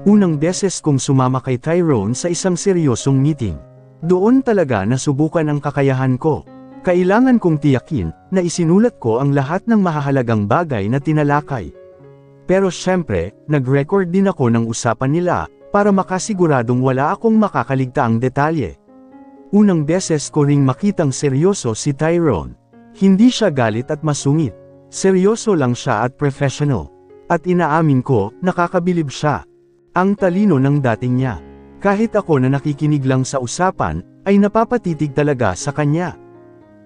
Unang beses kong sumama kay Tyrone sa isang seryosong meeting. Doon talaga nasubukan ang kakayahan ko. Kailangan kong tiyakin na isinulat ko ang lahat ng mahahalagang bagay na tinalakay. Pero syempre, nag-record din ako ng usapan nila para makasiguradong wala akong makakaligtaang detalye. Unang beses ko ring makitang seryoso si Tyrone. Hindi siya galit at masungit. Seryoso lang siya at professional. At inaamin ko, nakakabilib siya. Ang talino ng dating niya. Kahit ako na nakikinig lang sa usapan, ay napapatitig talaga sa kanya.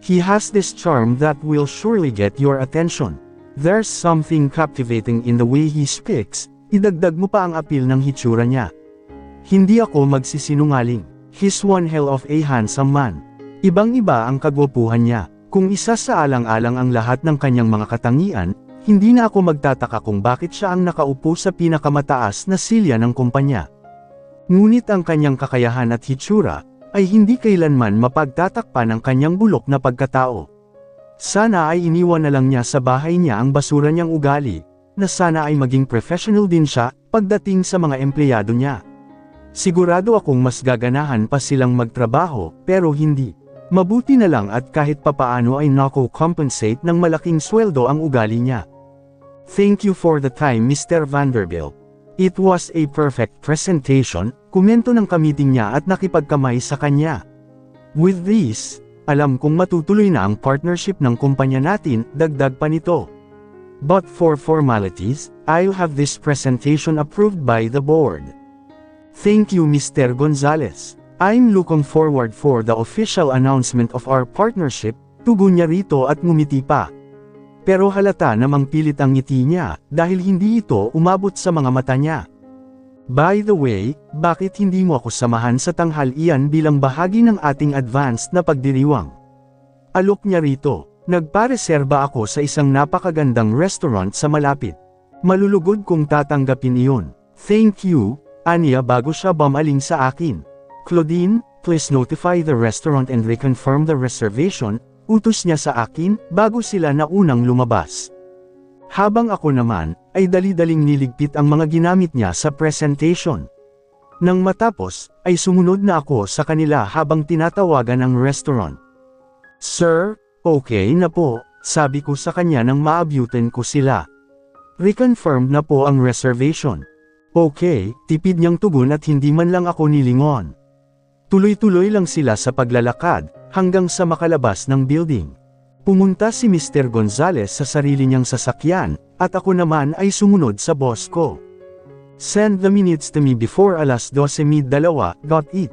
He has this charm that will surely get your attention. There's something captivating in the way he speaks, idagdag mo pa ang appeal ng hitsura niya. Hindi ako magsisinungaling. He's one hell of a handsome man. Ibang-iba ang kagwapuhan niya. Kung isa sa alang-alang ang lahat ng kanyang mga katangian, hindi na ako magtataka kung bakit siya ang nakaupo sa pinakamataas na silya ng kumpanya. Ngunit ang kanyang kakayahan at hitsura, ay hindi kailanman mapagtatakpan ng kanyang bulok na pagkatao. Sana ay iniwan na lang niya sa bahay niya ang basura niyang ugali, na sana ay maging professional din siya, pagdating sa mga empleyado niya. Sigurado akong mas gaganahan pa silang magtrabaho, pero hindi. Mabuti na lang at kahit papaano ay nako-compensate ng malaking sweldo ang ugali niya. Thank you for the time Mr. Vanderbilt. It was a perfect presentation, komento ng kamiting niya at nakipagkamay sa kanya. With this, alam kong matutuloy na ang partnership ng kumpanya natin, dagdag pa nito. But for formalities, I'll have this presentation approved by the board. Thank you Mr. Gonzales. I'm looking forward for the official announcement of our partnership, tugon niya rito at ngumiti pa. Pero halata namang pilit ang ngiti niya, dahil hindi ito umabot sa mga mata niya. By the way, bakit hindi mo ako samahan sa tanghalian bilang bahagi ng ating advanced na pagdiriwang? Alok niya rito, nagpareserba ako sa isang napakagandang restaurant sa malapit. Malulugod kung tatanggapin iyon. Thank you, aniya bago siya bumaling sa akin. Claudine, please notify the restaurant and reconfirm the reservation, utos niya sa akin, bago sila na unang lumabas. Habang ako naman, ay dali-daling niligpit ang mga ginamit niya sa presentation. Nang matapos, ay sumunod na ako sa kanila habang tinatawagan ang restaurant. Sir, okay na po, sabi ko sa kanya nang maabutin ko sila. Reconfirmed na po ang reservation. Okay, tipid niyang tugon at hindi man lang ako nilingon. Tuloy-tuloy lang sila sa paglalakad, hanggang sa makalabas ng building. Pumunta si Mr. Gonzales sa sarili niyang sasakyan, at ako naman ay sumunod sa boss ko. Send the minutes to me before 12:02, got it?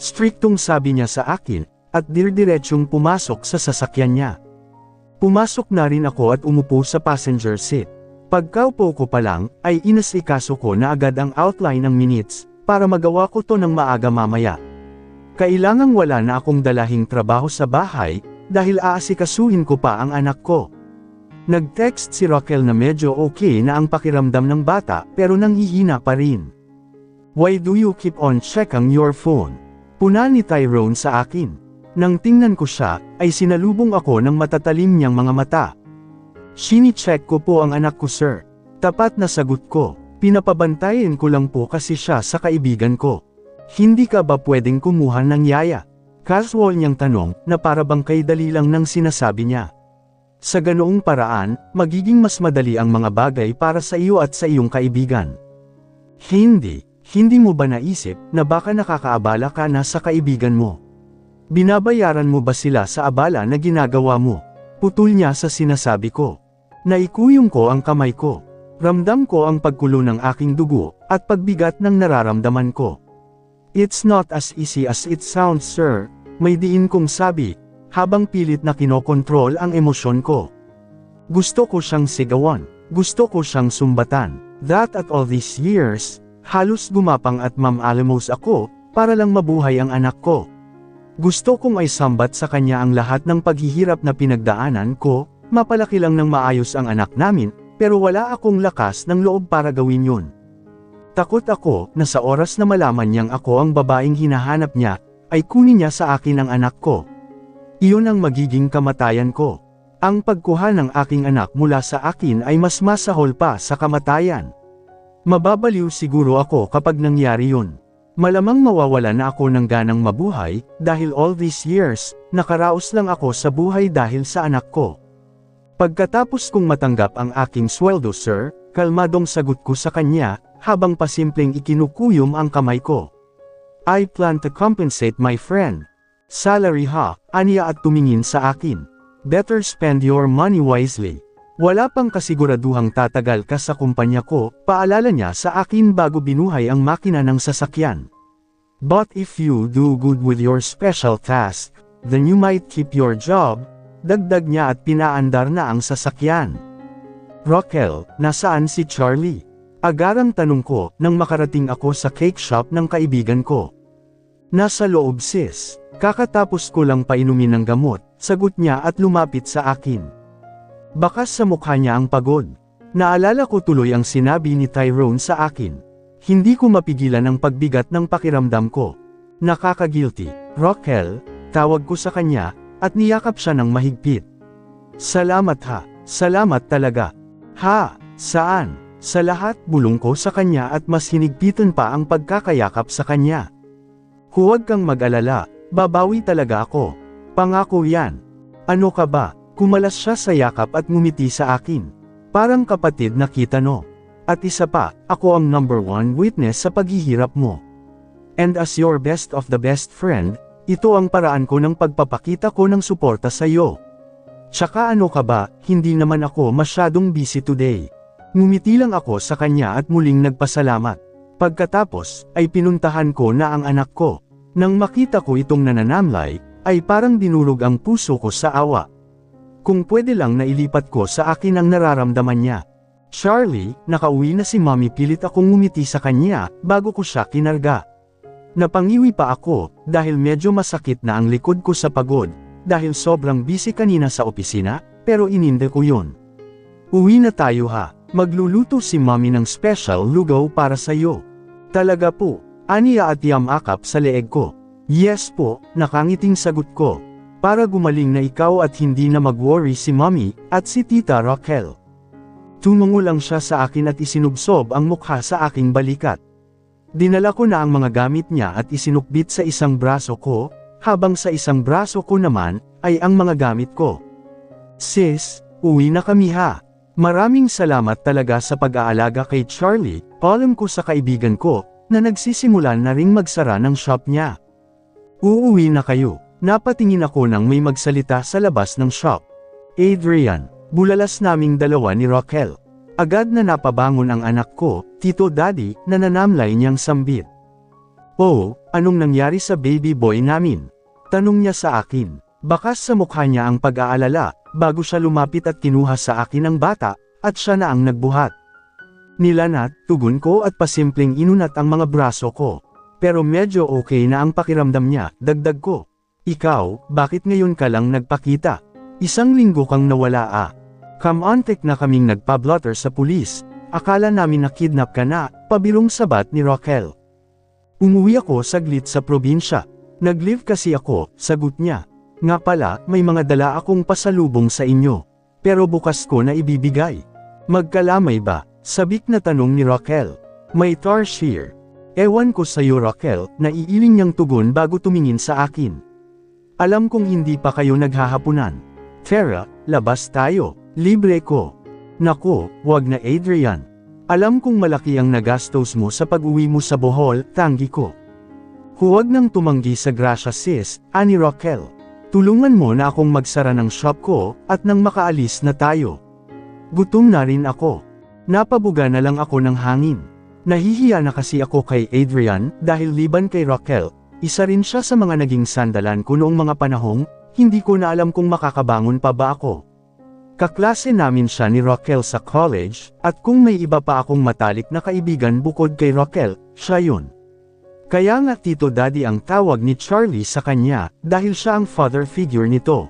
Striktong sabi niya sa akin, at dirdiretsong pumasok sa sasakyan niya. Pumasok na rin ako at umupo sa passenger seat. Pagkaupo ko pa lang, ay inasikaso ko na agad ang outline ng minutes, para magawa ko to ng maaga mamaya. Kailangang wala na akong dalahing trabaho sa bahay, dahil aasikasuhin ko pa ang anak ko. Nag-text si Raquel na medyo okay na ang pakiramdam ng bata pero nanghihina pa rin. Why do you keep on checking your phone? Puna ni Tyrone sa akin. Nang tingnan ko siya, ay sinalubong ako ng matatalim niyang mga mata. Sini-check ko po ang anak ko sir. Tapat na sagot ko. Pinapabantayan ko lang po kasi siya sa kaibigan ko. Hindi ka ba pwedeng kumuha ng yaya? Casual niyang tanong, na para bang kay dali lang ng sinasabi niya. Sa ganoong paraan, magiging mas madali ang mga bagay para sa iyo at sa iyong kaibigan. Hindi mo ba naisip na baka nakakaabala ka na sa kaibigan mo? Binabayaran mo ba sila sa abala na ginagawa mo? Putol niya sa sinasabi ko. Naikuyong ko ang kamay ko. Ramdam ko ang pagkulo ng aking dugo, at pagbigat ng nararamdaman ko. It's not as easy as it sounds sir, may diin kong sabi, habang pilit na kinokontrol ang emosyon ko. Gusto ko siyang sigawan, gusto ko siyang sumbatan, that at all these years, halos gumapang at mamalamos ako, para lang mabuhay ang anak ko. Gusto kong ay sambat sa kanya ang lahat ng paghihirap na pinagdaanan ko, mapalaki lang ng maayos ang anak namin, pero wala akong lakas ng loob para gawin yun. Takot ako na sa oras na malaman niyang ako ang babaeng hinahanap niya, ay kunin niya sa akin ang anak ko. Iyon ang magiging kamatayan ko. Ang pagkuha ng aking anak mula sa akin ay mas masahol pa sa kamatayan. Mababaliw siguro ako kapag nangyari yun. Malamang mawawala na ako ng ganang mabuhay, dahil all these years, nakaraos lang ako sa buhay dahil sa anak ko. Pagkatapos kong matanggap ang aking sweldo sir, kalmadong sagot ko sa kanya, habang pasimpleng ikinukuyom ang kamay ko. I plan to compensate my friend. Salary ha, aniya at tumingin sa akin. Better spend your money wisely. Wala pang kasiguraduhang tatagal ka sa kumpanya ko, paalala niya sa akin bago binuhay ang makina ng sasakyan. But if you do good with your special task, then you might keep your job, dagdag niya at pinaandar na ang sasakyan. Rochelle, nasaan si Charlie? Agarang tanong ko nang makarating ako sa cake shop ng kaibigan ko. Nasa loob sis, kakatapos ko lang painumin ng gamot, sagot niya at lumapit sa akin. Bakas sa mukha niya ang pagod. Naalala ko tuloy ang sinabi ni Tyrone sa akin. Hindi ko mapigilan ang pagbigat ng pakiramdam ko. Nakaka-guilty, Rochelle, tawag ko sa kanya, at niyakap siya ng mahigpit. Salamat ha, salamat talaga. Ha, saan? Sa lahat bulong ko sa kanya at mas hinigpitan pa ang pagkakayakap sa kanya. Huwag kang mag-alala, babawi talaga ako. Pangako yan. Ano ka ba? Kumalas siya sa yakap at ngumiti sa akin. Parang kapatid na kita no. At isa pa, ako ang number one witness sa paghihirap mo. And as your best of the best friend, ito ang paraan ko ng pagpapakita ko ng suporta sa iyo. Tsaka ano ka ba, hindi naman ako masyadong busy today. Ngumiti lang ako sa kanya at muling nagpasalamat. Pagkatapos, ay pinuntahan ko na ang anak ko. Nang makita ko itong nananamlay, ay parang dinurog ang puso ko sa awa. Kung pwede lang nailipat ko sa akin ang nararamdaman niya. Charlie, nakauwi na si Mommy, pilit akong ngumiti sa kanya, bago ko siya kinarga. Napangiwi pa ako, dahil medyo masakit na ang likod ko sa pagod, dahil sobrang busy kanina sa opisina, pero ininde ko yun. Uwi na tayo ha. Magluluto si Mommy ng special lugaw para sa'yo. Talaga po, aniya at yamakap sa leeg ko. Yes po, nakangiting sagot ko. Para gumaling na ikaw at hindi na mag-worry si Mommy at si Tita Rochelle. Tumungo lang siya sa akin at isinubsob ang mukha sa aking balikat. Dinala ko na ang mga gamit niya at isinukbit sa isang braso ko, habang sa isang braso ko naman ay ang mga gamit ko. Sis, uwi na kami ha. Maraming salamat talaga sa pag-aalaga kay Charlie, paalam ko sa kaibigan ko, na nagsisimulan na ring magsara ng shop niya. Uuwi na kayo, napatingin ako nang may magsalita sa labas ng shop. Adrian, bulalas naming dalawa ni Rochelle. Agad na napabangon ang anak ko, Tito Daddy, na nanamlay niyang sambit. Oh, anong nangyari sa baby boy namin? Tanong niya sa akin. Bakas sa mukha niya ang pag-aalala, bago siya lumapit at kinuha sa akin ang bata, at siya na ang nagbuhat. Nilanat, tugon ko at pasimpleng inunat ang mga braso ko. Pero medyo okay na ang pakiramdam niya, dagdag ko. Ikaw, bakit ngayon ka lang nagpakita? Isang linggo kang nawala ah. Kamantek na kaming nagpa-blotter sa pulis, akala namin na kidnap ka na, pabirong sabat ni Rochelle. Umuwi ako saglit sa probinsya. Nag-leave kasi ako, sagot niya. Nga pala, may mga dala akong pasalubong sa inyo. Pero bukas ko na ibibigay. Magkalamay ba? Sabik na tanong ni Rochelle. May tarsier. Ewan ko sa'yo Rochelle, naiiling niyang tugon bago tumingin sa akin. Alam kong hindi pa kayo naghahapunan. Tara, labas tayo. Libre ko. Nako, wag na Adrian. Alam kong malaki ang nagastos mo sa pag-uwi mo sa Bohol, tanggi ko. Huwag nang tumanggi sa grasya sis, ani Rochelle. Tulungan mo na akong magsara ng shop ko, at nang makaalis na tayo. Gutom na rin ako. Napabuga na lang ako ng hangin. Nahihiya na kasi ako kay Adrian, dahil liban kay Rochelle, isa rin siya sa mga naging sandalan ko noong mga panahong, hindi ko na alam kung makakabangon pa ba ako. Kaklase namin siya ni Rochelle sa college, at kung may iba pa akong matalik na kaibigan bukod kay Rochelle, siya yun. Kaya nga Tito Daddy ang tawag ni Charlie sa kanya, dahil siya ang father figure nito.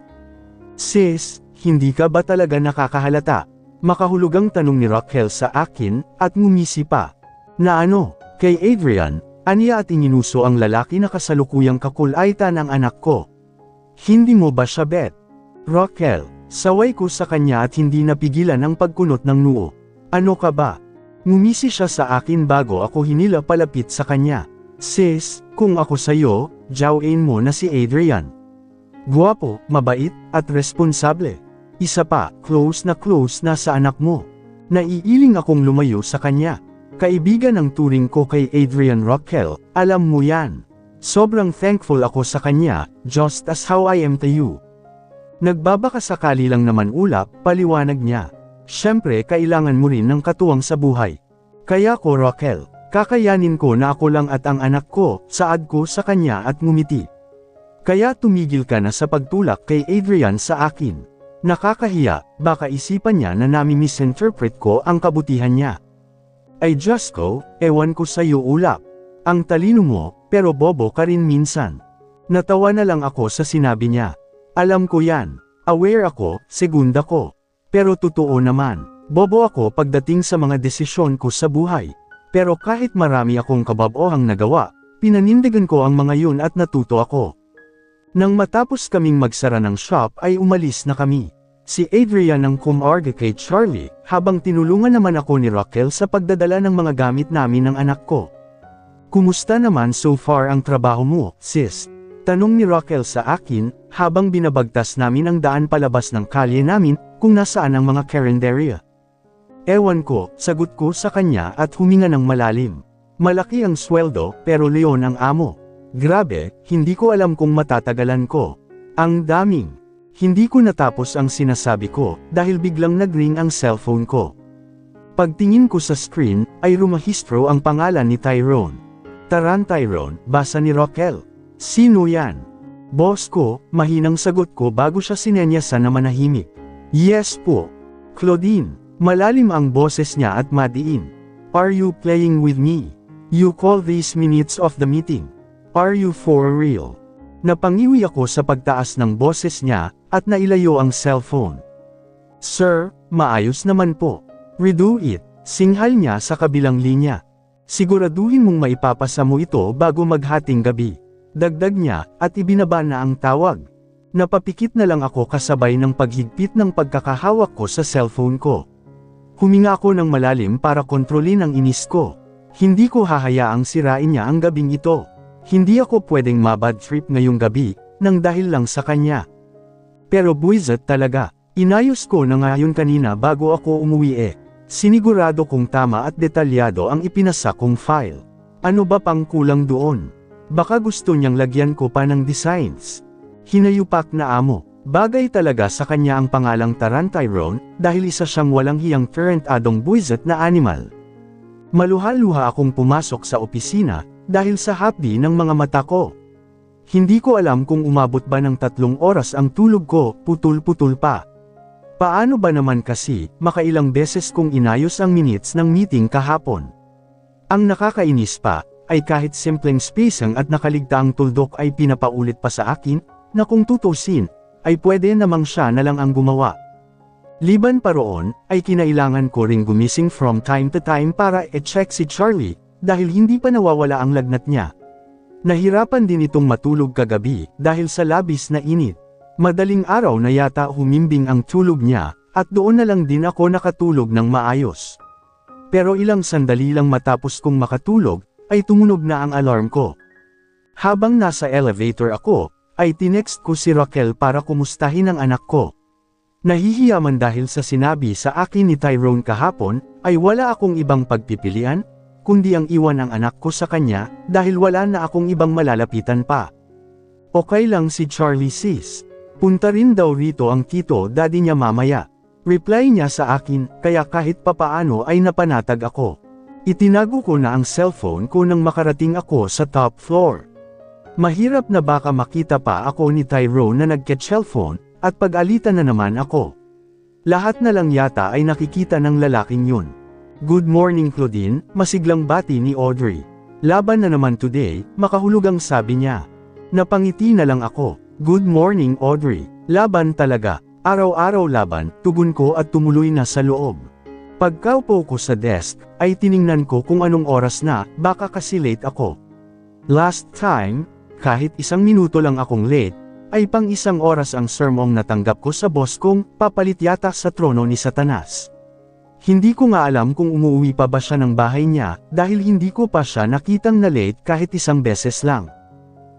Sis, hindi ka ba talaga nakakahalata? Makahulugang tanong ni Rochelle sa akin, at ngumisi pa. Na ano, kay Adrian, aniya at ininuso ang lalaki na kasalukuyang kakulaitan ng anak ko. Hindi mo ba siya bet? Rochelle, saway ko sa kanya at hindi napigilan ang pagkunot ng noo. Ano ka ba? Ngumisi siya sa akin bago ako hinila palapit sa kanya. Sis, kung ako sa'yo, jawin mo na si Adrian. Guwapo, mabait, at responsable. Isa pa, close na sa anak mo. Naiiling akong lumayo sa kanya. Kaibigan ang turing ko kay Adrian Rockell, alam mo yan. Sobrang thankful ako sa kanya, just as how I am to you. Nagbabaka sakali lang naman ulap, paliwanag niya. Siyempre kailangan mo rin ng katuwang sa buhay. Kaya ko Rockell, kakayanin ko na ako lang at ang anak ko, saad ko sa kanya at ngumiti. Kaya tumigil ka na sa pagtulak kay Adrian sa akin. Nakakahiya, baka isipan niya na nami-misinterpret ko ang kabutihan niya. Ay Diyos ko, ewan ko sa'yo ulap. Ang talino mo, pero bobo ka rin minsan. Natawa na lang ako sa sinabi niya. Alam ko yan, aware ako, segunda ko. Pero totoo naman, bobo ako pagdating sa mga desisyon ko sa buhay. Pero kahit marami akong kababohang nagawa, pinanindigan ko ang mga yun at natuto ako. Nang matapos kaming magsara ng shop ay umalis na kami. Si Adrian ang kumarga kay Charlie, habang tinulungan naman ako ni Rockell sa pagdadala ng mga gamit namin ng anak ko. Kumusta naman so far ang trabaho mo, sis? Tanong ni Rockell sa akin, habang binabagtas namin ang daan palabas ng kalye namin, kung nasaan ang mga karinderya. Ewan ko, sagot ko sa kanya at huminga ng malalim. Malaki ang sweldo, pero leon ang amo. Grabe, hindi ko alam kung matatagalan ko. Ang daming. Hindi ko natapos ang sinasabi ko, dahil biglang nag-ring ang cellphone ko. Pagtingin ko sa screen, ay rumahistro ang pangalan ni Tyrone. Taran Tyrone, basa ni Rockell. Sino yan? Boss ko, mahinang sagot ko bago siya sinenyasan na manahimik. Yes po. Claudine, malalim ang boses niya at madiin. Are you playing with me? You call these minutes of the meeting. Are you for real? Napangiwi ako sa pagtaas ng boses niya, at nailayo ang cellphone. Sir, maayos naman po. Redo it, singhal niya sa kabilang linya. Siguraduhin mong maipapasa mo ito bago maghating gabi. Dagdag niya, at ibinaba na ang tawag. Napapikit na lang ako kasabay ng paghigpit ng pagkakahawak ko sa cellphone ko. Huminga ako ng malalim para kontrolin ang inis ko. Hindi ko hahayaang sirain niya ang gabing ito. Hindi ako pwedeng mabad trip ngayong gabi, nang dahil lang sa kanya. Pero buwisit talaga, inayos ko na ngayon kanina bago ako umuwi Sinigurado kong tama at detalyado ang ipinasa kong file. Ano ba pang kulang doon? Baka gusto niyang lagyan ko pa ng designs. Hinayupak na amo. Bagay talaga sa kanya ang pangalang Taran Tyrone, dahil isa siyang walang hiyang tarantadong buwisit na animal. Maluha-luha akong pumasok sa opisina, dahil sa hapdi ng mga mata ko. Hindi ko alam kung umabot ba ng 3 oras ang tulog ko, putol-putol pa. Paano ba naman kasi, makailang beses kong inayos ang minutes ng meeting kahapon. Ang nakakainis pa, ay kahit simpleng spacing at nakaligtaang tuldok ay pinapaulit pa sa akin, na kung tutusin, ay pwede namang siya na lang ang gumawa. Liban pa roon, ay kinailangan ko ring gumising from time to time para i-check si Charlie, dahil hindi pa nawawala ang lagnat niya. Nahirapan din itong matulog kagabi, dahil sa labis na init. Madaling araw na yata humimbing ang tulog niya, at doon na lang din ako nakatulog ng maayos. Pero ilang sandali lang matapos kong makatulog, ay tumunog na ang alarm ko. Habang nasa elevator ako, ay tinext ko si Rockell para kumustahin ang anak ko. Nahihiya man dahil sa sinabi sa akin ni Tyrone kahapon, ay wala akong ibang pagpipilian, kundi ang iwan ang anak ko sa kanya, dahil wala na akong ibang malalapitan pa. Okay lang si Charlie sis. Punta rin daw rito ang tito daddy niya mamaya. Reply niya sa akin, kaya kahit papaano ay napanatag ako. Itinago ko na ang cellphone ko nang makarating ako sa top floor. Mahirap na baka makita pa ako ni Tyrone na nag-cellphone, at pag-alitan na naman ako. Lahat na lang yata ay nakikita ng lalaking yun. Good morning Claudine, masiglang bati ni Audrey. Laban na naman today, makahulugang sabi niya. Napangiti na lang ako. Good morning Audrey. Laban talaga. Araw-araw laban, tugon ko at tumuloy na sa loob. Pagkaupo ko sa desk, ay tiningnan ko kung anong oras na, baka kasi late ako. Last time, kahit 1 minuto lang akong late, ay pang 1 oras ang sermong natanggap ko sa boss kong, papalit yata sa trono ni Satanas. Hindi ko nga alam kung umuwi pa ba siya ng bahay niya, dahil hindi ko pa siya nakitang na late kahit isang beses lang.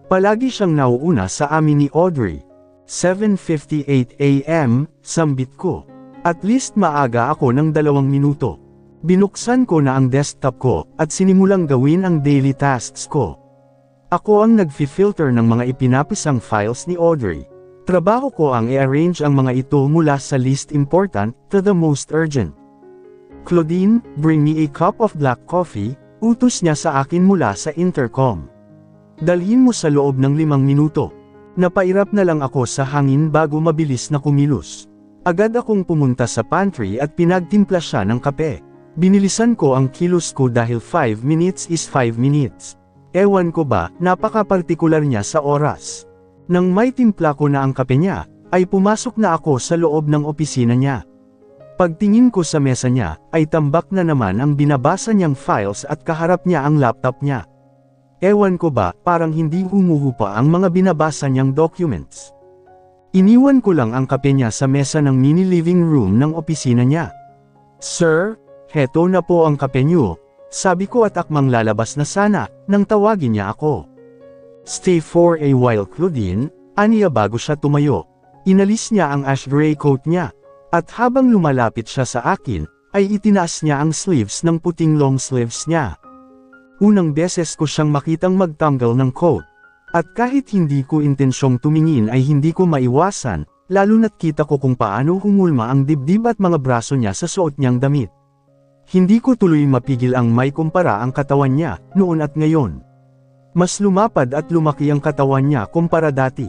Palagi siyang nauuna sa amin ni Audrey. 7:58 AM, sambit ko. At least maaga ako ng 2 minuto. Binuksan ko na ang desktop ko, at sinimulang gawin ang daily tasks ko. Ako ang nag-filter ng mga ipinapisang files ni Audrey. Trabaho ko ang i-arrange ang mga ito mula sa least important to the most urgent. Claudine, bring me a cup of black coffee, utos niya sa akin mula sa intercom. Dalhin mo sa loob ng 5 minuto. Napairap na lang ako sa hangin bago mabilis na kumilos. Agad akong pumunta sa pantry at pinagtimpla siya ng kape. Binilisan ko ang kilos ko dahil 5 minutes is 5 minutes. Ewan ko ba, napaka-partikular niya sa oras. Nang may timpla ko na ang kape niya, ay pumasok na ako sa loob ng opisina niya. Pagtingin ko sa mesa niya, ay tambak na naman ang binabasa niyang files at kaharap niya ang laptop niya. Ewan ko ba, parang hindi humuhupa ang mga binabasa niyang documents. Iniwan ko lang ang kape niya sa mesa ng mini living room ng opisina niya. "Sir, heto na po ang kape niyo," sabi ko at akmang lalabas na sana, nang tawagin niya ako. "Stay for a while, Claudine," aniya bago siya tumayo. Inalis niya ang ash gray coat niya. At habang lumalapit siya sa akin, ay itinaas niya ang sleeves ng puting long sleeves niya. Unang beses ko siyang makitang magtanggal ng coat. At kahit hindi ko intensyong tumingin ay hindi ko maiwasan, lalo na't kita ko kung paano humulma ang dibdib at mga braso niya sa suot niyang damit. Hindi ko tuloy mapigil ang may kumpara ang katawan niya, noon at ngayon. Mas lumapad at lumaki ang katawan niya kumpara dati.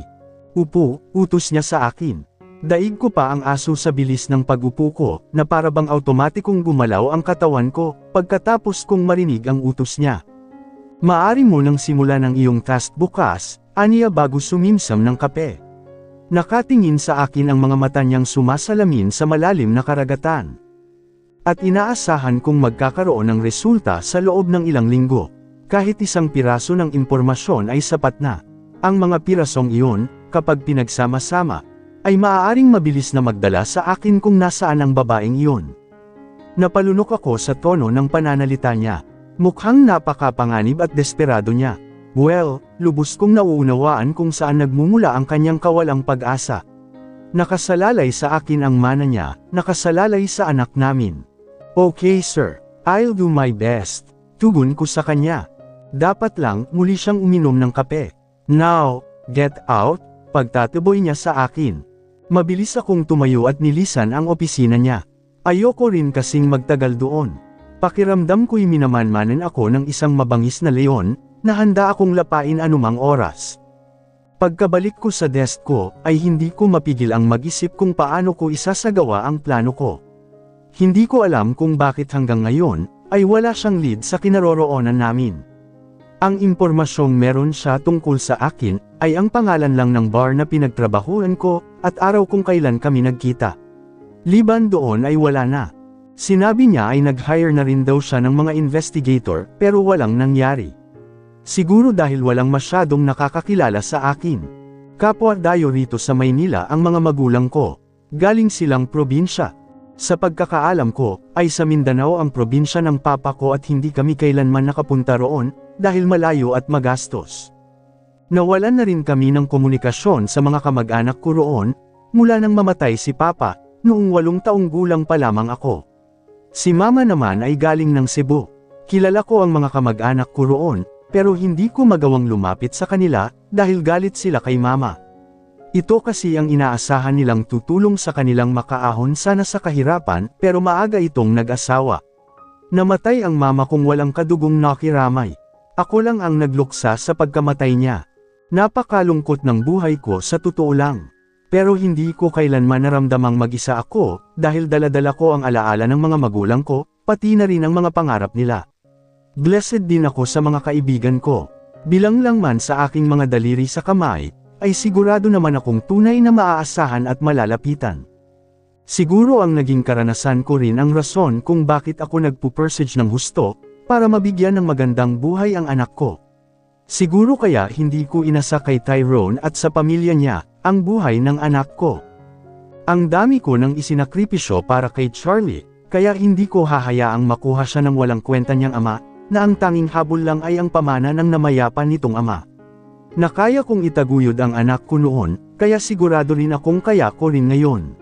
"Upo," utos niya sa akin. Daig ko pa ang aso sa bilis ng pag-upo ko, na parabang automatikong gumalaw ang katawan ko, pagkatapos kong marinig ang utos niya. "Maari mo nang simulan ang iyong task bukas," aniya bago sumimsam ng kape. Nakatingin sa akin ang mga mata niyang sumasalamin sa malalim na karagatan. At inaasahan kong magkakaroon ng resulta sa loob ng ilang linggo. Kahit isang piraso ng impormasyon ay sapat na. Ang mga pirasong iyon, kapag pinagsama-sama, ay maaaring mabilis na magdala sa akin kung nasaan ang babaeng iyon. Napalunok ako sa tono ng pananalita niya. Mukhang napakapanganib at desperado niya. Well, lubos kong nauunawaan kung saan nagmumula ang kanyang kawalang pag-asa. Nakasalalay sa akin ang mana niya, nakasalalay sa anak namin. "Okay sir, I'll do my best," tugon ko sa kanya. Dapat lang, muli siyang uminom ng kape. "Now, get out," pagtatuboy niya sa akin. Mabilis akong tumayo at nilisan ang opisina niya. Ayoko rin kasing magtagal doon. Pakiramdam ko'y minamanmanan ako ng isang mabangis na leon, na handa akong lapain anumang oras. Pagkabalik ko sa desk ko, ay hindi ko mapigil ang mag-isip kung paano ko isasagawa ang plano ko. Hindi ko alam kung bakit hanggang ngayon, ay wala siyang lead sa kinaroroonan namin. Ang impormasyong meron siya tungkol sa akin, ay ang pangalan lang ng bar na pinagtrabahuan ko, at araw kung kailan kami nagkita. Liban doon ay wala na. Sinabi niya ay nag-hire na rin daw siya ng mga investigator, pero walang nangyari. Siguro dahil walang masyadong nakakakilala sa akin. Kapwa dayo rito sa Maynila ang mga magulang ko. Galing silang probinsya. Sa pagkakaalam ko, ay sa Mindanao ang probinsya ng papa ko at hindi kami kailanman nakapunta roon, dahil malayo at magastos. Nawalan na rin kami ng komunikasyon sa mga kamag-anak ko roon, mula nang mamatay si papa, noong 8 taong gulang pa lamang ako. Si mama naman ay galing ng Cebu. Kilala ko ang mga kamag-anak ko roon, pero hindi ko magawang lumapit sa kanila, dahil galit sila kay mama. Ito kasi ang inaasahan nilang tutulong sa kanilang makaahon sana sa kahirapan, pero maaga itong nag-asawa. Namatay ang mama kong walang kadugong nakiramay. Ako lang ang nagluksa sa pagkamatay niya. Napakalungkot ng buhay ko sa totoo lang. Pero hindi ko kailanman naramdamang mag-isa ako, dahil daladala ko ang alaala ng mga magulang ko, pati na rin ang mga pangarap nila. Blessed din ako sa mga kaibigan ko. Bilang lang man sa aking mga daliri sa kamay, ay sigurado naman akong tunay na maaasahan at malalapitan. Siguro ang naging karanasan ko rin ang rason kung bakit ako nagpupursige ng husto, para mabigyan ng magandang buhay ang anak ko. Siguro kaya hindi ko inasa kay Tyrone at sa pamilya niya, ang buhay ng anak ko. Ang dami ko nang isinakripisyo para kay Charlie, Kaya hindi ko hahayaang makuha siya ng walang kwenta niyang ama, na ang tanging habol lang ay ang pamana ng namayapan nitong ama. Na kaya kong itaguyod ang anak ko noon, kaya sigurado rin akong kaya ko rin ngayon.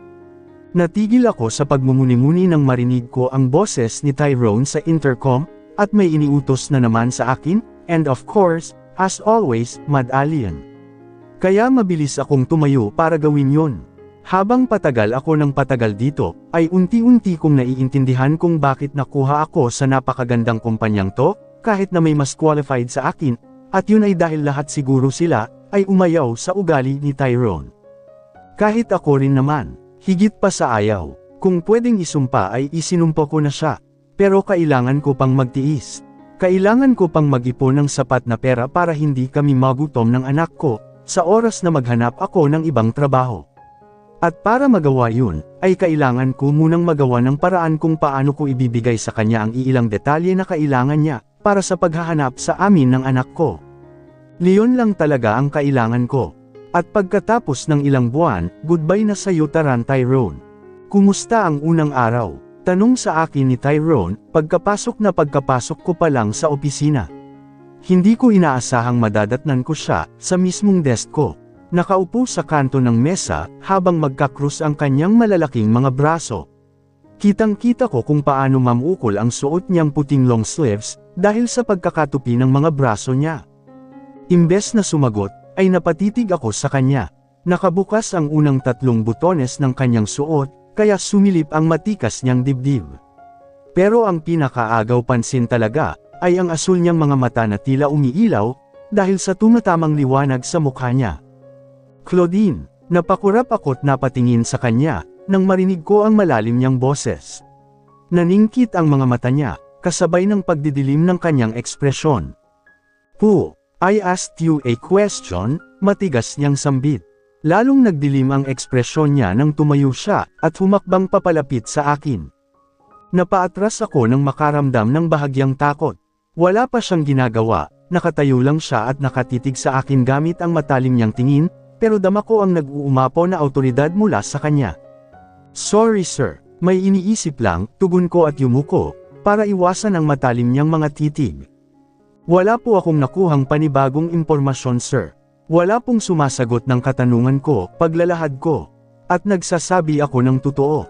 Natigil ako sa pagmumuni-muni nang marinig ko ang boses ni Tyrone sa intercom, at may iniutos na naman sa akin, and of course, as always, Mad Alien. Kaya mabilis akong tumayo para gawin yon. Habang patagal ako ng patagal dito, ay unti-unti kong naiintindihan kung bakit nakuha ako sa napakagandang kumpanyang to, kahit na may mas qualified sa akin, at yun ay dahil lahat siguro sila, ay umayaw sa ugali ni Tyrone. Kahit ako rin naman, higit pa sa ayaw, kung pwedeng isumpa ay isinumpa ko na siya, pero kailangan ko pang magtiis. Kailangan ko pang mag-ipon ng sapat na pera para hindi kami magutom ng anak ko, sa oras na maghanap ako ng ibang trabaho. At para magawa yun, ay kailangan ko munang magawa ng paraan kung paano ko ibibigay sa kanya ang ilang detalye na kailangan niya, para sa paghahanap sa amin ng anak ko. Leon lang talaga ang kailangan ko. At pagkatapos ng ilang buwan, goodbye na sa'yo Taran Tyrone. Kumusta ang unang araw? Tanong sa akin ni Tyrone, pagkapasok ko pa lang sa opisina. Hindi ko inaasahang madadatnan ko siya, sa mismong desk ko. Nakaupo sa kanto ng mesa, habang magkakrus ang kanyang malalaking mga braso. Kitang-kita ko kung paano mamukol ang suot niyang puting long sleeves, dahil sa pagkakatupi ng mga braso niya. Imbes na sumagot, ay napatitig ako sa kanya. Nakabukas ang unang 3 butones ng kanyang suot, kaya sumilip ang matikas niyang dibdib. Pero ang pinakaagaw pansin talaga, ay ang asul niyang mga mata na tila umiilaw, dahil sa tumatamang liwanag sa mukha niya. Claudine, napakurap ako't napatingin sa kanya, nang marinig ko ang malalim niyang boses. Naningkit ang mga mata niya, kasabay ng pagdidilim ng kanyang ekspresyon. "Pooh, I asked you a question," matigas niyang sambit. Lalong nagdilim ang ekspresyon niya nang tumayo siya, at humakbang papalapit sa akin. Napaatras ako nang makaramdam ng bahagyang takot. Wala pa siyang ginagawa, nakatayo lang siya at nakatitig sa akin gamit ang matalim niyang tingin, pero dama ko ang nag-uumapaw na awtoridad mula sa kanya. "Sorry sir, may iniisip lang," tugon ko at yumuko, para iwasan ang matalim niyang mga titig. "Wala po akong nakuhang panibagong impormasyon sir. Wala pong sumasagot ng katanungan ko, paglalahad ko. At nagsasabi ako ng totoo.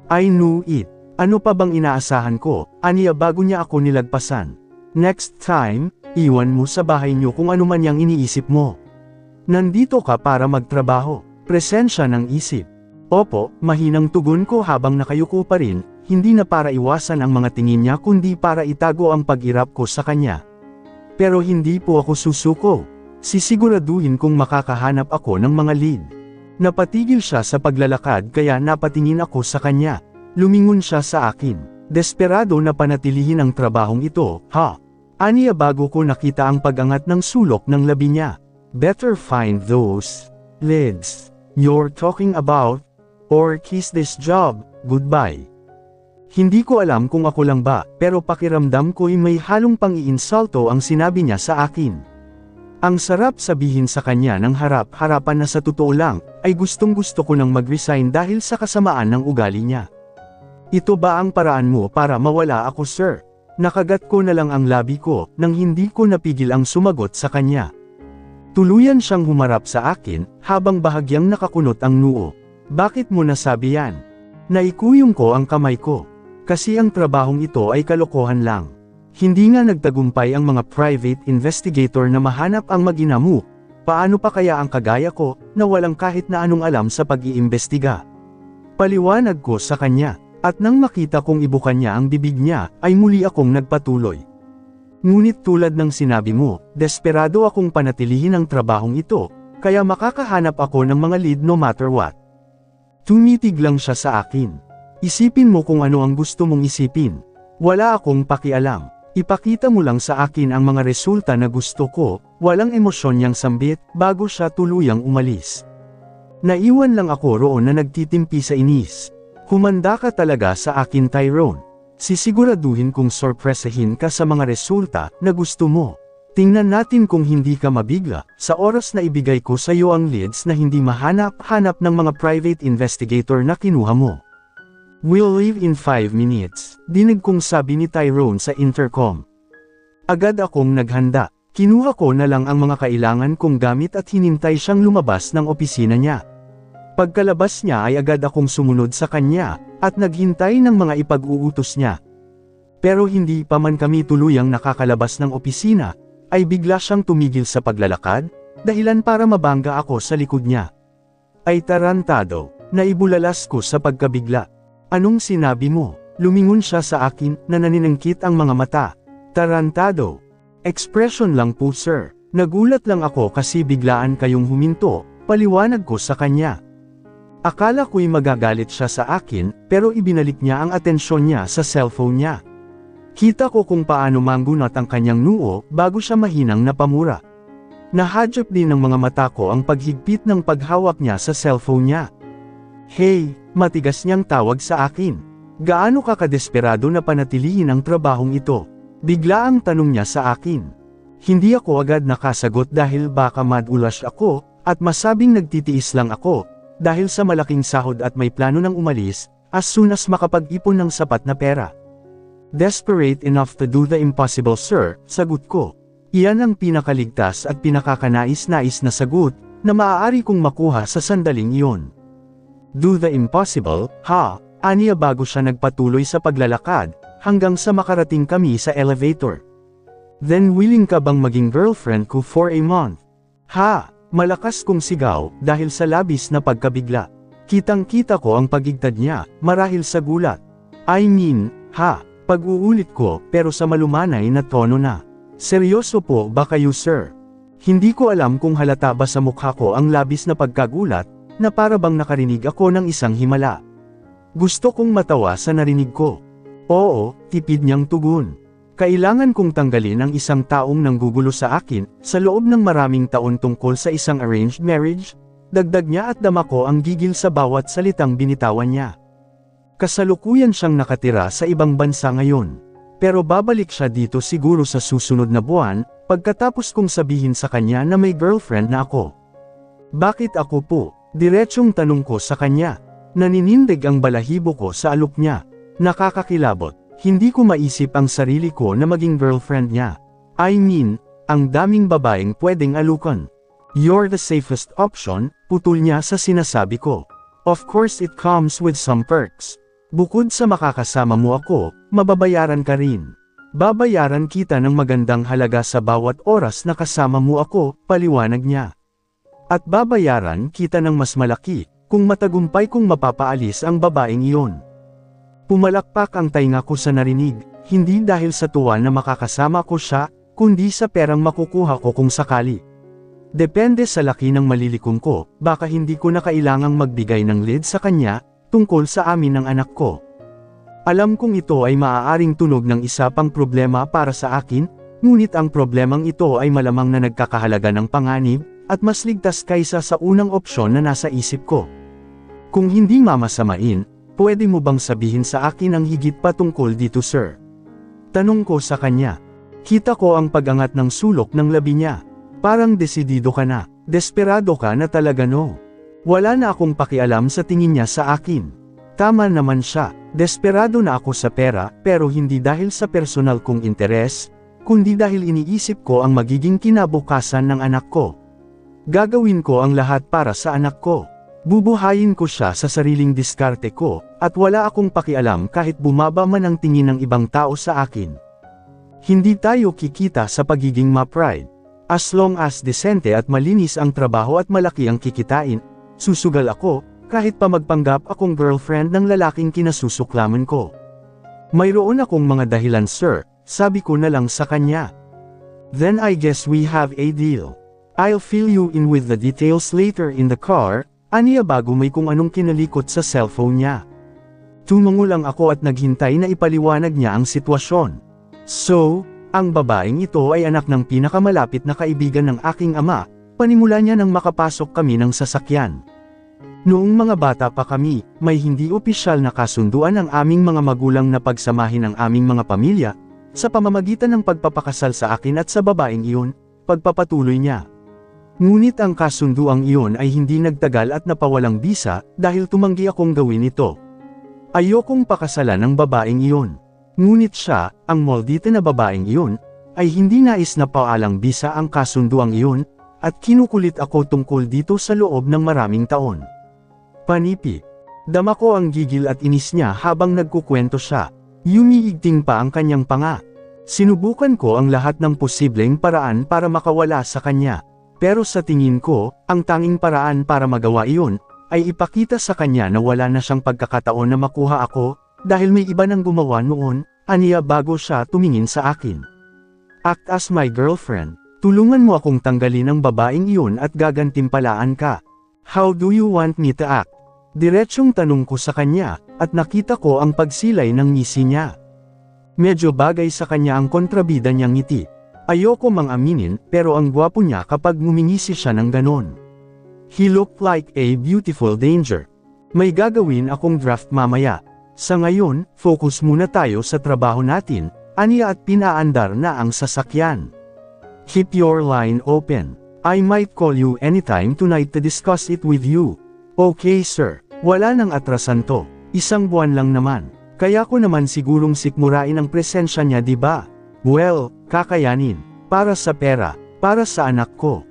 I knew it. Ano pa bang inaasahan ko?" Aniya bago niya ako nilagpasan. "Next time, iwan mo sa bahay niyo kung ano man yang iniisip mo. Nandito ka para magtrabaho." Presensya ng isip. Opo, mahinang tugon ko habang nakayuko pa rin, hindi na para iwasan ang mga tingin niya kundi para itago ang pag-irap ko sa kanya. Pero hindi po ako susuko. Sisiguraduhin kong makakahanap ako ng mga lead. Napatigil siya sa paglalakad kaya napatingin ako sa kanya. Lumingon siya sa akin. Desperado na panatilihin ang trabahong ito, ha? Aniya bago ko nakita ang pag-angat ng sulok ng labi niya. "Better find those leads you're talking about, or kiss this job, goodbye." Hindi ko alam kung ako lang ba, pero pakiramdam ko'y may halong pang-iinsulto ang sinabi niya sa akin. Ang sarap sabihin sa kanya ng harap-harapan na sa totoo lang, ay gustong-gusto ko nang mag-resign dahil sa kasamaan ng ugali niya. "Ito ba ang paraan mo para mawala ako sir?" Nakagat ko na lang ang labi ko, nang hindi ko napigil ang sumagot sa kanya. Tuluyan siyang humarap sa akin, habang bahagyang nakakunot ang noo. "Bakit mo nasabi yan?" Naikuyong ko ang kamay ko. "Kasi ang trabahong ito ay kalokohan lang. Hindi nga nagtagumpay ang mga private investigator na mahanap ang mag-ina mo. Paano pa kaya ang kagaya ko, na walang kahit na anong alam sa pag-iimbestiga?" Paliwanag ko sa kanya, at nang makita kong ibukan niya ang bibig niya, ay muli akong nagpatuloy. "Ngunit tulad ng sinabi mo, desperado akong panatilihin ang trabahong ito, kaya makakahanap ako ng mga lead no matter what." Tumitig lang siya sa akin. "Isipin mo kung ano ang gusto mong isipin. Wala akong pakialam. Ipakita mo lang sa akin ang mga resulta na gusto ko." Walang emosyon niyang sambit, bago siya tuluyang umalis. Naiwan lang ako roon na nagtitimpi sa inis. "Humanda ka talaga sa akin Tyrone. Sisiguraduhin kong sorpresahin ka sa mga resulta na gusto mo. Tingnan natin kung hindi ka mabigla, sa oras na ibigay ko sa iyo ang leads na hindi mahanap-hanap ng mga private investigator na kinuha mo." We'll leave in 5 minutes, dinig kong sabi ni Tyrone sa intercom. Agad akong naghanda. Kinuha ko na lang ang mga kailangan kong gamit at hinintay siyang lumabas ng opisina niya. Pagkalabas niya ay agad akong sumunod sa kanya, at naghintay ng mga ipag-uutos niya. Pero hindi pa man kami tuluyang nakakalabas ng opisina, ay bigla siyang tumigil sa paglalakad, dahilan para mabangga ako sa likod niya. Ay tarantado, naibulalas ko sa pagkabigla. Anong sinabi mo? Lumingon siya sa akin na naniningkit ang mga mata. Tarantado. Expression lang po sir. Nagulat lang ako kasi biglaan kayong huminto, paliwanag ko sa kanya. Akala ko'y magagalit siya sa akin, pero ibinalik niya ang atensyon niya sa cellphone niya. Kita ko kung paano manggunat ang kanyang noo bago siya mahinang napamura. Nahadyap din ng mga mata ko ang paghigpit ng paghawak niya sa cellphone niya. Hey, matigas niyang tawag sa akin. Gaano ka kadesperado na panatilihin ang trabahong ito? Bigla ang tanong niya sa akin. Hindi ako agad nakasagot dahil baka madulas ako, at masabing nagtitiis lang ako, dahil sa malaking sahod at may plano ng umalis, as soon as makapag-ipon ng sapat na pera. Desperate enough to do the impossible sir, sagot ko. Iyan ang pinakaligtas at pinakakanais-nais na sagot, na maaari kong makuha sa sandaling iyon. Do the impossible, ha? Aniya bago siya nagpatuloy sa paglalakad, hanggang sa makarating kami sa elevator. Then willing ka bang maging girlfriend ko for a month? Ha? Malakas kong sigaw, dahil sa labis na pagkabigla. Kitang-kita ko ang pagigtad niya, marahil sa gulat. I mean, ha? Pag-uulit ko, pero sa malumanay na tono na. Seryoso po ba kayo sir? Hindi ko alam kung halata ba sa mukha ko ang labis na pagkagulat, na para bang nakarinig ako ng isang himala. Gusto kong matawa sa narinig ko. Oo, tipid niyang tugon. Kailangan kong tanggalin ang isang taong nanggugulo sa akin, sa loob ng maraming taon tungkol sa isang arranged marriage, dagdag niya at dama ko ang gigil sa bawat salitang binitawan niya. Kasalukuyan siyang nakatira sa ibang bansa ngayon. Pero babalik siya dito siguro sa susunod na buwan, pagkatapos kong sabihin sa kanya na may girlfriend na ako. Bakit ako po? Diretsong tanong ko sa kanya. Naninindig ang balahibo ko sa alok niya. Nakakakilabot. Hindi ko maisip ang sarili ko na maging girlfriend niya. I mean, ang daming babaeng pwedeng alukan. You're the safest option, putol niya sa sinasabi ko. Of course it comes with some perks. Bukod sa makakasama mo ako, mababayaran ka rin. Babayaran kita ng magandang halaga sa bawat oras na kasama mo ako, paliwanag niya. At babayaran kita ng mas malaki, kung matagumpay kong mapapaalis ang babaeng iyon. Pumalakpak ang tainga ko sa narinig, hindi dahil sa tuwa na makakasama ko siya, kundi sa perang makukuha ko kung sakali. Depende sa laki ng malilikong ko, baka hindi ko na kailangang magbigay ng lead sa kanya, tungkol sa amin ng anak ko. Alam kong ito ay maaaring tunog ng isa pang problema para sa akin, ngunit ang problemang ito ay malamang na nagkakahalaga ng panganib, at mas ligtas kaysa sa unang opsyon na nasa isip ko. Kung hindi mamasamain, pwede mo bang sabihin sa akin ang higit pa tungkol dito sir? Tanong ko sa kanya. Kita ko ang pag-angat ng sulok ng labi niya. Parang desidido ka na, desperado ka na talaga no. Wala na akong pakialam sa tingin niya sa akin. Tama naman siya, desperado na ako sa pera, pero hindi dahil sa personal kong interes, kundi dahil iniisip ko ang magiging kinabukasan ng anak ko. Gagawin ko ang lahat para sa anak ko. Bubuhayin ko siya sa sariling diskarte ko, at wala akong pakialam kahit bumaba man ang tingin ng ibang tao sa akin. Hindi tayo kikita sa pagiging ma-pride. As long as desente at malinis ang trabaho at malaki ang kikitain, susugal ako, kahit pa magpanggap akong girlfriend ng lalaking kinasusuklaman ko. Mayroon akong mga dahilan sir, sabi ko na lang sa kanya. Then I guess we have a deal. I'll fill you in with the details later in the car, aniya bago may kung anong kinalikot sa cellphone niya. Tumungo lang ako at naghintay na ipaliwanag niya ang sitwasyon. So, ang babaeng ito ay anak ng pinakamalapit na kaibigan ng aking ama, panimula niya nang makapasok kami ng sasakyan. Noong mga bata pa kami, may hindi opisyal na kasunduan ang aming mga magulang na pagsamahin ang aming mga pamilya, sa pamamagitan ng pagpapakasal sa akin at sa babaeng iyon, pagpapatuloy niya. Ngunit ang kasunduang iyon ay hindi nagtagal at napawalang bisa, dahil tumanggi akong gawin ito. Ayokong pakasalan ng babaeng iyon. Ngunit siya, ang maldita na babaeng iyon, ay hindi nais na paalang bisa ang kasunduang iyon, at kinukulit ako tungkol dito sa loob ng maraming taon. Panipi. Dama ko ang gigil at inis niya habang nagkukwento siya. Yumiigting pa ang kanyang panga. Sinubukan ko ang lahat ng posibleng paraan para makawala sa kanya. Pero sa tingin ko, ang tanging paraan para magawa iyon, ay ipakita sa kanya na wala na siyang pagkakataon na makuha ako, dahil may iba nang gumawa noon, aniya bago siya tumingin sa akin. Act as my girlfriend. Tulungan mo akong tanggalin ang babaeng iyon at gagantimpalaan ka. How do you want me to act? Diretsyong tanong ko sa kanya, at nakita ko ang pagsilay ng ngisi niya. Medyo bagay sa kanya ang kontrabida niyang ngiti. Ayoko mang aminin, pero ang gwapo niya kapag ngumingisi siya ng ganon. He looked like a beautiful danger. May gagawin akong draft mamaya. Sa ngayon, focus muna tayo sa trabaho natin, aniya at pinaandar na ang sasakyan. Keep your line open. I might call you anytime tonight to discuss it with you. Okay sir, wala nang atrasan to. 1 buwan lang naman. Kaya ko naman sigurong sikmurain ang presensya niya, di ba? Well, kakayanin. Para sa pera, para sa anak ko.